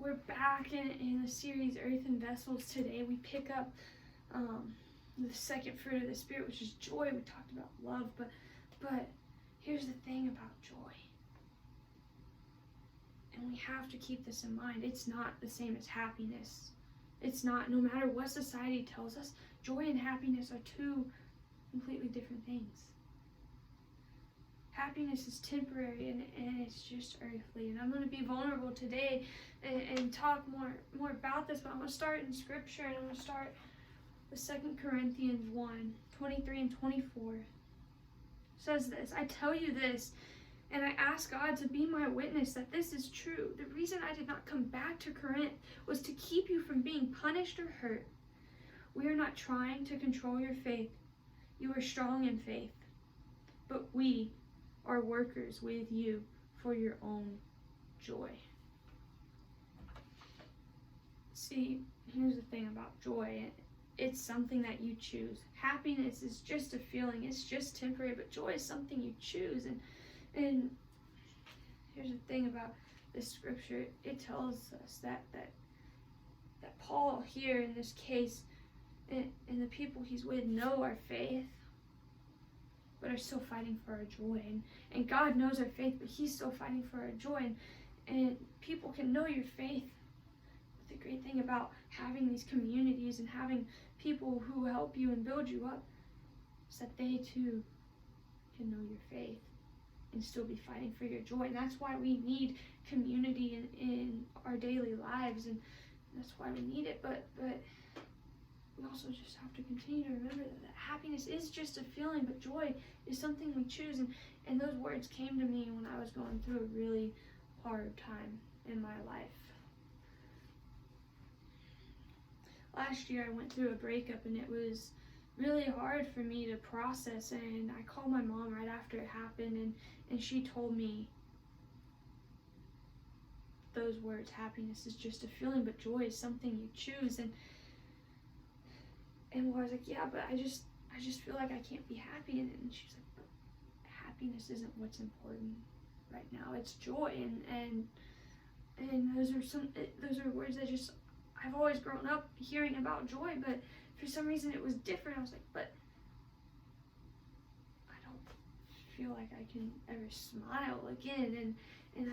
we're back in the series Earthen Vessels. Today we pick up the second fruit of the Spirit, which is joy. We talked about love, but here's the thing about joy. And we have to keep this in mind. It's not the same as happiness. It's not, no matter what society tells us, joy and happiness are two completely different things. Happiness is temporary and it's just earthly. And I'm going to be vulnerable today and talk more about this, but I'm going to start in Scripture, and I'm going to start with 2 Corinthians 1:23 and 24. It says this: I tell you this, and I ask God to be my witness that this is true. The reason I did not come back to Corinth was to keep you from being punished or hurt. We are not trying to control your faith. You are strong in faith, but we are workers with you for your own joy. See, here's the thing about joy. It's something that you choose. Happiness is just a feeling. It's just temporary, but joy is something you choose. And here's the thing about this scripture. It tells us that Paul here in this case and the people he's with know our faith, but are still fighting for our joy. And God knows our faith, but he's still fighting for our joy. And people can know your faith. But the great thing about having these communities and having people who help you and build you up is that they too can know your faith and still be fighting for your joy. And that's why we need community in our daily lives, and that's why we need it. But we also just have to continue to remember that happiness is just a feeling, but joy is something we choose. And those words came to me when I was going through a really hard time in my life. Last year I went through a breakup, and it was really hard for me to process. And I called my mom right after it happened, and she told me those words: happiness is just a feeling, but joy is something you choose. And I was like, yeah, but I just feel like I can't be happy. And she's like, but happiness isn't what's important right now. It's joy. And those are words that just, I've always grown up hearing about joy, but for some reason it was different. I was like, but I don't feel like I can ever smile again. And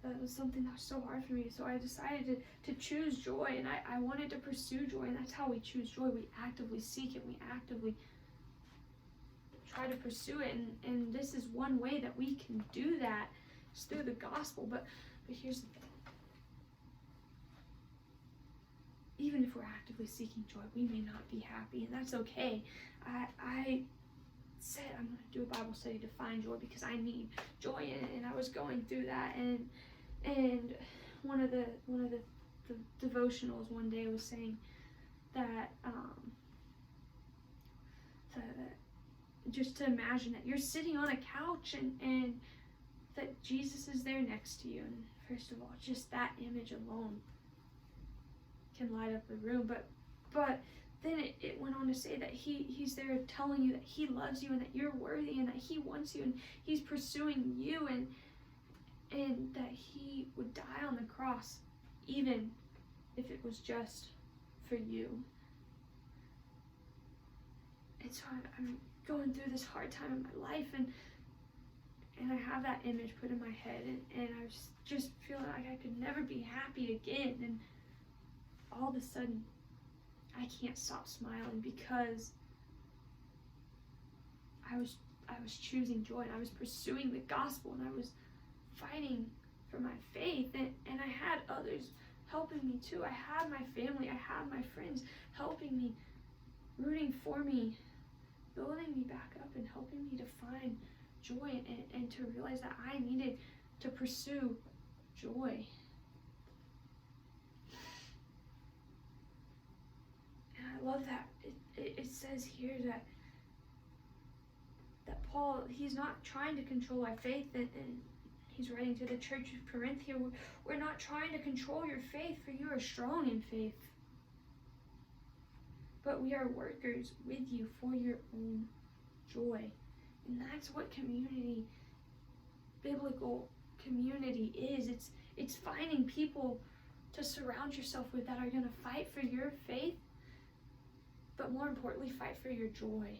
that was something that was so hard for me. So I decided to choose joy, and I wanted to pursue joy. And that's how we choose joy. We actively seek it. We actively try to pursue it. And this is one way that we can do that. It's through the gospel. But here's the thing. Even if we're actively seeking joy, we may not be happy, and that's okay. I said I'm going to do a Bible study to find joy because I need joy, and I was going through that, and one of the devotionals one day was saying that just to imagine that you're sitting on a couch and that Jesus is there next to you. And first of all, just that image alone can light up the room, but then it went on to say that he's there telling you that he loves you and that you're worthy and that he wants you and he's pursuing you, and that he would die on the cross even if it was just for you. And so I'm going through this hard time in my life, and I have that image put in my head, and I was just feeling like I could never be happy again. And all of a sudden I can't stop smiling because I was choosing joy, and I was pursuing the gospel, and I was fighting for my faith, and I had others helping me too. I had my family, I had my friends helping me, rooting for me, building me back up, and helping me to find joy and to realize that I needed to pursue joy. I love that it says here that Paul, he's not trying to control our faith, and he's writing to the church of Corinth here. We're not trying to control your faith, for you are strong in faith, but we are workers with you for your own joy. And that's what biblical community is. It's finding people to surround yourself with that are going to fight for your faith, but more importantly, fight for your joy.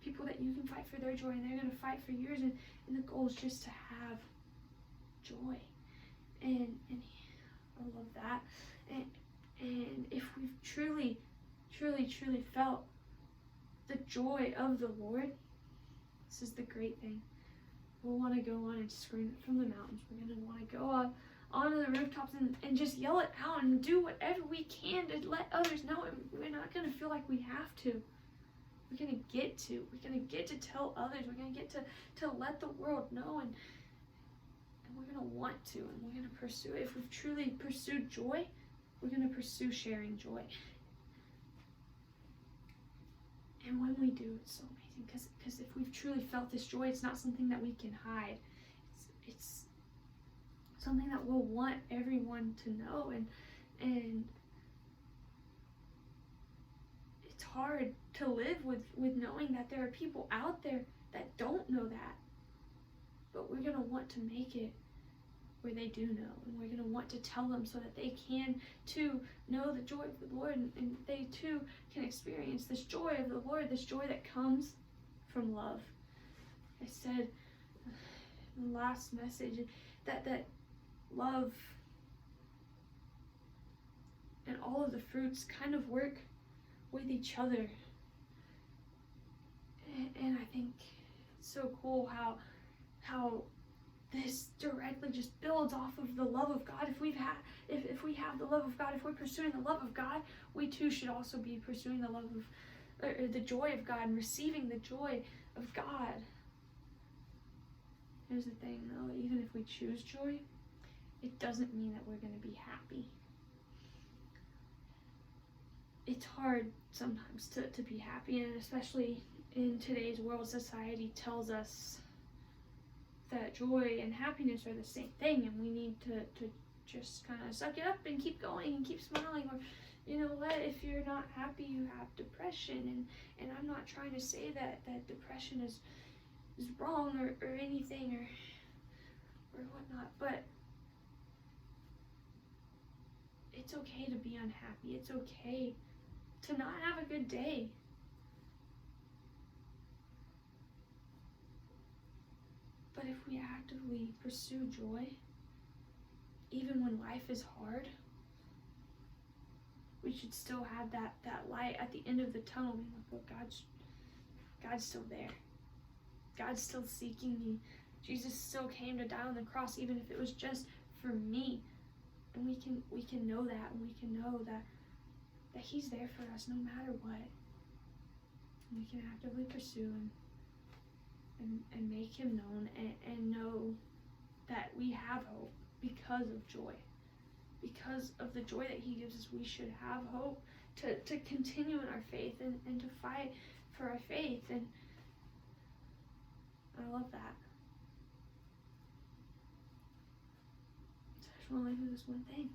People that you can fight for their joy, and they're going to fight for yours, and the goal is just to have joy. And I love that. And if we've truly felt the joy of the Lord, this is the great thing. We'll want to go on and scream it from the mountains. We're going to want to go up onto the rooftops and just yell it out and do whatever we can to let others know. And we're not going to feel like we have to. We're going to get to. We're going to get to tell others. We're going to get to let the world know. And we're going to want to. And we're going to pursue it. If we've truly pursued joy, we're going to pursue sharing joy. And when we do, it's so amazing. Because if we've truly felt this joy, it's not something that we can hide. It's something that we'll want everyone to know. And it's hard to live with knowing that there are people out there that don't know that. But we're going to want to make it where they do know. And we're going to want to tell them so that they can too know the joy of the Lord. And they too can experience this joy of the Lord, this joy that comes from love. I said in the last message that love and all of the fruits kind of work with each other. And I think it's so cool how this directly just builds off of the love of God. If we have the love of God, if we're pursuing the love of God, we too should also be pursuing the love of, or the joy of God, and receiving the joy of God. Here's the thing though, even if we choose joy, it doesn't mean that we're going to be happy. It's hard sometimes to be happy, and especially in today's world, society tells us that joy and happiness are the same thing, and we need to just kind of suck it up and keep going and keep smiling. Or, you know what, if you're not happy, you have depression. And I'm not trying to say that depression is wrong or anything or whatnot, but it's okay to be unhappy. It's okay to not have a good day. But if we actively pursue joy, even when life is hard, we should still have that light at the end of the tunnel. Being like, look, God's still there. God's still seeking me. Jesus still came to die on the cross, even if it was just for me. And we can know that, and we can know that He's there for us no matter what. And we can actively pursue Him and make Him known, and know that we have hope because of joy. Because of the joy that He gives us, we should have hope to continue in our faith and to fight for our faith. And I love that. So I just want to leave you with this one thing.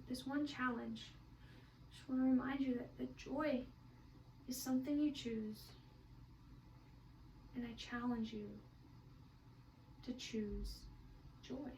This one challenge. I just want to remind you that joy is something you choose. And I challenge you to choose joy.